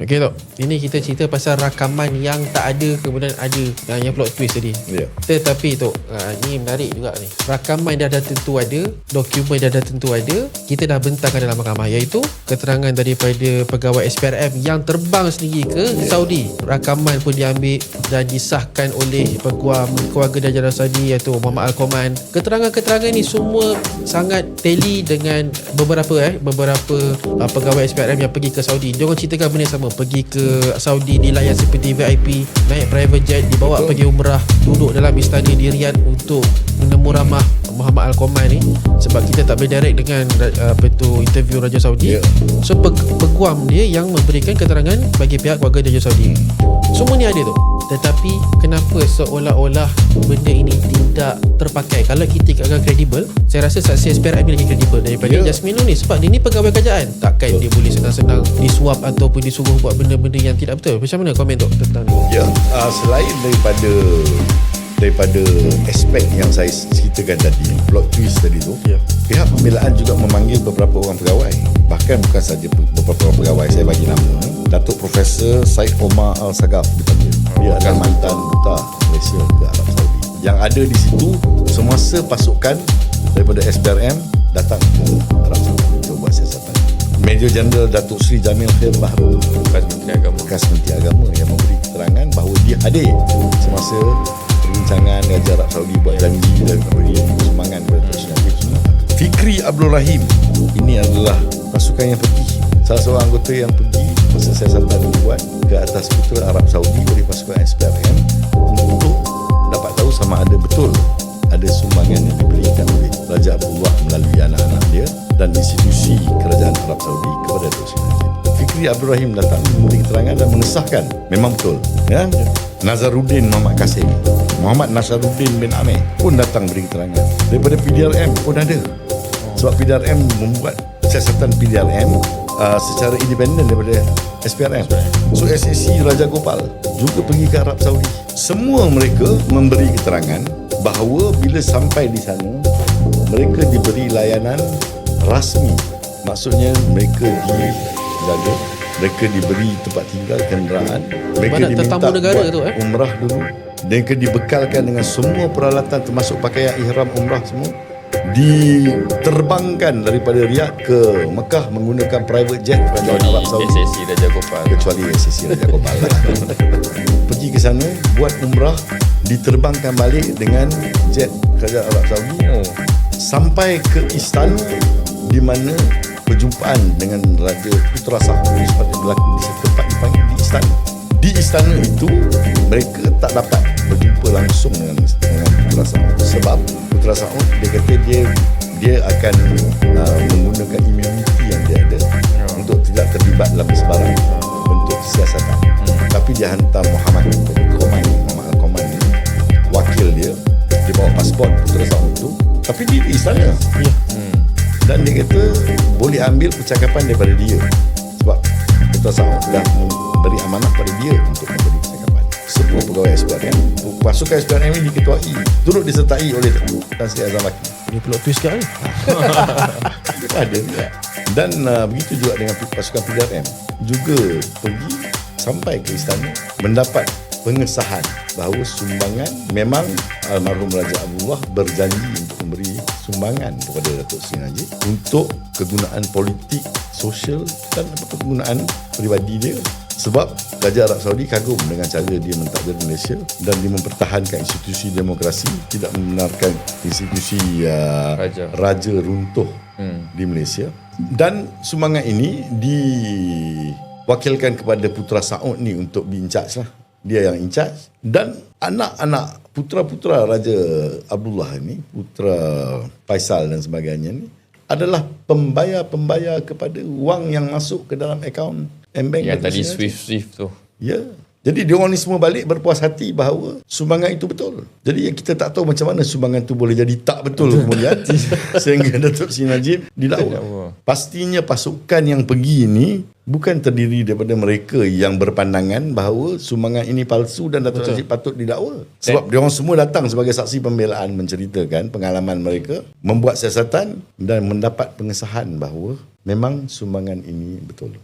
Okey Tok, ini kita cerita pasal rakaman yang tak ada kemudian ada, yang plot twist tadi. Tetapi Tok, ni menarik juga ni. Rakaman dah tentu ada, dokumen dah tentu ada, kita dah bentangkan dalam mahkamah, iaitu keterangan daripada pegawai SPRM yang terbang sendiri ke Saudi. Rakaman pun diambil dan disahkan oleh peguam keluarga Raja Arab Saudi iaitu Muhammad Al-Koman. Keterangan-keterangan ni semua sangat tally dengan beberapa pegawai SPRM yang pergi ke Saudi. Dia orang ceritakan benda sama, pergi ke Saudi dilayan seperti VIP, naik private jet, dibawa pergi umrah, duduk dalam istana di Riyadh untuk menemu ramah Muhammad Al-Koman ni, sebab kita tak boleh direct dengan interview Raja Saudi. So peguam dia yang memberikan keterangan bagi pihak keluarga Raja Saudi. Semua ni ada tu. Tetapi kenapa seolah-olah benda ini tidak terpakai? Kalau kita ikatkan kredibel, saya rasa saksi SPRM lagi kredibel daripada Jasmine ni, sebab dia ni pegawai kerajaan. Takkan dia boleh senang-senang disuap ataupun disuruh buat benda-benda yang tidak betul. Macam mana komen Tok tentang ni? Selain daripada aspek yang saya ceritakan tadi, plot twist tadi tu, pihak pembelaan juga memanggil beberapa orang pegawai. Bahkan bukan saja beberapa orang pegawai, saya bagi nama Datuk Profesor Syed Omar Al-Sagaf dipanggil. Dia adalah mantan duta Malaysia ke Arab Saudi. Yang ada di situ semasa pasukan daripada SPRM datang ke Arab Saudi untuk buat siasatan. Major Jeneral Datuk Seri Jamil Khair Bahrul, bekas Menteri Agama, yang memberi keterangan bahawa dia hadir semasa perbincangan Raja Arab Saudi buat janji dan memberi sumbangan kepada Datuk Seri semua. Fikri Abdul Rahim, ini adalah pasukan yang pergi, salah seorang anggota yang pergi masa siasatan dibuat ke atas putera Arab Saudi oleh pasukan SPRM untuk dapat tahu sama ada betul ada sumbangan yang diberikan oleh Raja Abdullah melalui anak-anak dia dan institusi kerajaan Arab Saudi kepada Datuk Seri Najib. Fikri Abdul Rahim datang memberi keterangan dan mengesahkan memang betul. Nazaruddin Muhammad Kasim, Muhammad Nasaruddin bin Amir pun datang beri keterangan. Daripada PDRM pun ada. Sebab PDRM membuat siasatan PDRM secara independen daripada SPRM. So SAC Raja Gopal juga pergi ke Arab Saudi. Semua mereka memberi keterangan bahawa bila sampai di sana mereka diberi layanan rasmi. Maksudnya mereka dijaga, mereka diberi tempat tinggal, kenderaan, mereka diminta buat umrah dulu, mereka dibekalkan dengan semua peralatan termasuk pakaian ihram umrah semua, diterbangkan daripada Riyadh ke Mekah menggunakan private jet kerajaan Arab Saudi. SAC Raja Gopal, kecuali SAC Raja Gopal pergi ke sana buat umrah, diterbangkan balik dengan jet kerajaan Arab Saudi sampai ke istana di mana perjumpaan dengan Raja Putra Saud sepatutnya berlaku di satu tempat dipanggil di istana. Di istana itu mereka tak dapat berjumpa langsung dengan Putra Saud, sebab Putra Saud dia kata dia akan menggunakan immunity yang dia ada untuk tidak terlibat dalam sebarang bentuk siasatan. Tapi dia hantar Muhammad Al-Koman ni, wakil dia bawa pasport Putra Saud tu, tapi dia di istana. Dan dia kata boleh ambil percakapan daripada dia sebab Putra Saud dah memberi amanah pada dia untuk memberi percakapan. Semua pegawai SPRM, pasukan SPRM ini diketuai, turut disertai oleh Tan Sri Azam Baki. Ini plot twist kan? Ada juga. Dan begitu juga dengan pasukan PDRM juga pergi sampai ke istana mendapat pengesahan bahawa sumbangan memang almarhum Raja Abdullah berjanji untuk memberi sumbangan kepada Datuk Seri Najib untuk kegunaan politik, sosial dan kegunaan peribadi dia. Sebab Raja Arab Saudi kagum dengan cara dia mentadbir Malaysia dan dia mempertahankan institusi demokrasi, tidak membenarkan institusi raja runtuh di Malaysia. Dan sumbangan ini diwakilkan kepada Putra Saud ni untuk di-in-charge lah. Dia yang in charge, dan anak-anak putra-putra Raja Abdullah ni, putra Faisal dan sebagainya ni adalah pembayar-pembayar kepada wang yang masuk ke dalam akaun M-Bank yang tadi Swift tu. Ya. Jadi diorang ni semua balik berpuas hati bahawa sumbangan itu betul. Jadi kita tak tahu macam mana sumbangan tu boleh jadi tak betul kemudian sehingga Datuk Seri Najib didakwa. Pastinya pasukan yang pergi ni bukan terdiri daripada mereka yang berpandangan bahawa sumbangan ini palsu dan Datuk Najib patut didakwa. Sebab diorang semua datang sebagai saksi pembelaan menceritakan pengalaman mereka membuat siasatan dan mendapat pengesahan bahawa memang sumbangan ini betul.